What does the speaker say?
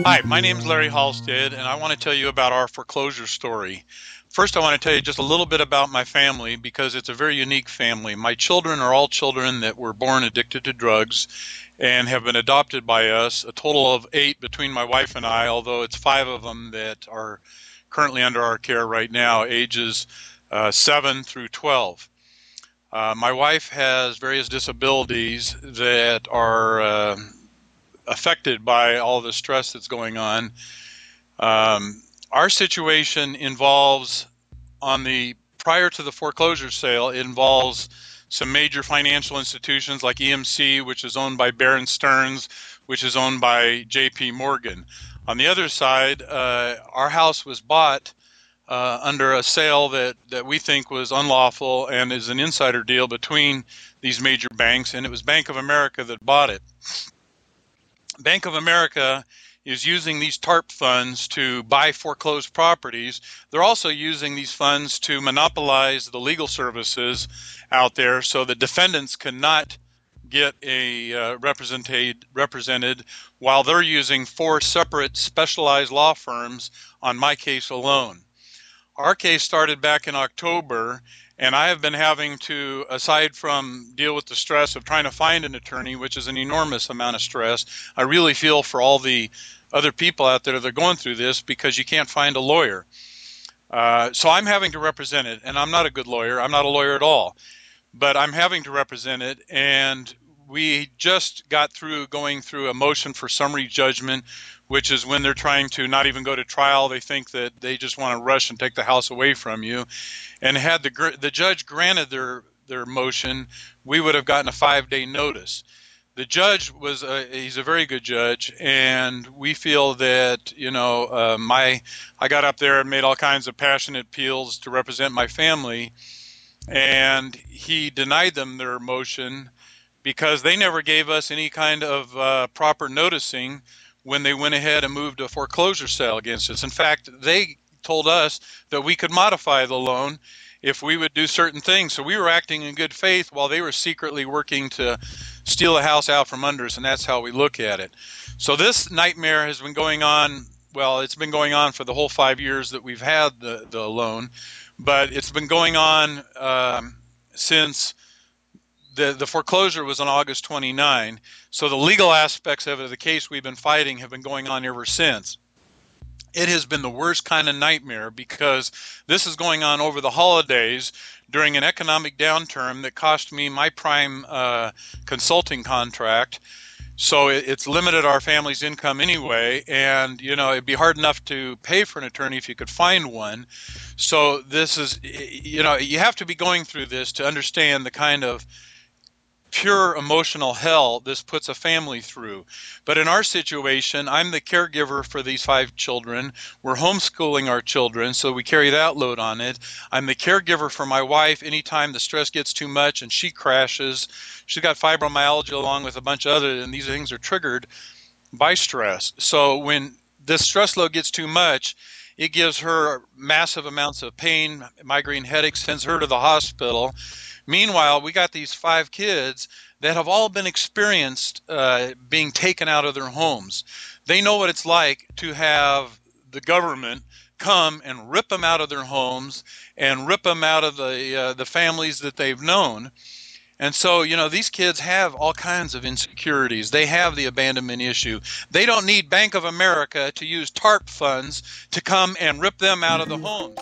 Hi, my name is Larry Halstead, and I want to tell you about our foreclosure story. First, I want to tell you just a little bit about my family because it's a very unique family. My children are all children that were born addicted to drugs and have been adopted by us, a total of 8 between my wife and I, although it's 5 of them that are currently under our care right now, ages 7 through 12. My wife has various disabilities that are affected by all the stress that's going on. Our situation involves, on the prior to the foreclosure sale, it involves some major financial institutions like EMC, which is owned by Bear Stearns, which is owned by JP Morgan. On the other side, our house was bought under a sale that we think was unlawful and is an insider deal between these major banks, and it was Bank of America that bought it. Bank of America is using these TARP funds to buy foreclosed properties. They're also using these funds to monopolize the legal services out there so the defendants cannot get represented while they're using 4 separate specialized law firms on my case alone. Our case started back in October, and I have been having to, aside from deal with the stress of trying to find an attorney, which is an enormous amount of stress, I really feel for all the other people out there that are going through this because you can't find a lawyer. So I'm having to represent it, and I'm not a good lawyer. I'm not a lawyer at all, but I'm having to represent it, and we just got through going through a motion for summary judgment, which is when they're trying to not even go to trial. They think that they just want to rush and take the house away from you. And had the judge granted their motion, we would have gotten a 5-day notice. The judge was he's a very good judge, and we feel that I got up there and made all kinds of passionate appeals to represent my family, and he denied them their motion because they never gave us any kind of proper noticing when they went ahead and moved a foreclosure sale against us. In fact, they told us that we could modify the loan if we would do certain things. So we were acting in good faith while they were secretly working to steal the house out from under us, and that's how we look at it. So this nightmare has been going on. Well, it's been going on for the whole 5 years that we've had the loan, but it's been going on since the foreclosure was on August 29. So the legal aspects of it, the case we've been fighting, have been going on ever since. It has been the worst kind of nightmare because this is going on over the holidays during an economic downturn that cost me my prime consulting contract. So it's limited our family's income anyway, and it'd be hard enough to pay for an attorney if you could find one. So this is, you have to be going through this to understand the kind of pure emotional hell this puts a family through. But in our situation, I'm the caregiver for these 5 children. We're homeschooling our children, so we carry that load on it. I'm the caregiver for my wife anytime the stress gets too much and she crashes. She's got fibromyalgia along with a bunch of other, and these things are triggered by stress. So when this stress load gets too much, it gives her massive amounts of pain, migraine headaches, sends her to the hospital. Meanwhile, we got these 5 kids that have all been experienced being taken out of their homes. They know what it's like to have the government come and rip them out of their homes and rip them out of the families that they've known. And so, these kids have all kinds of insecurities. They have the abandonment issue. They don't need Bank of America to use TARP funds to come and rip them out of the homes.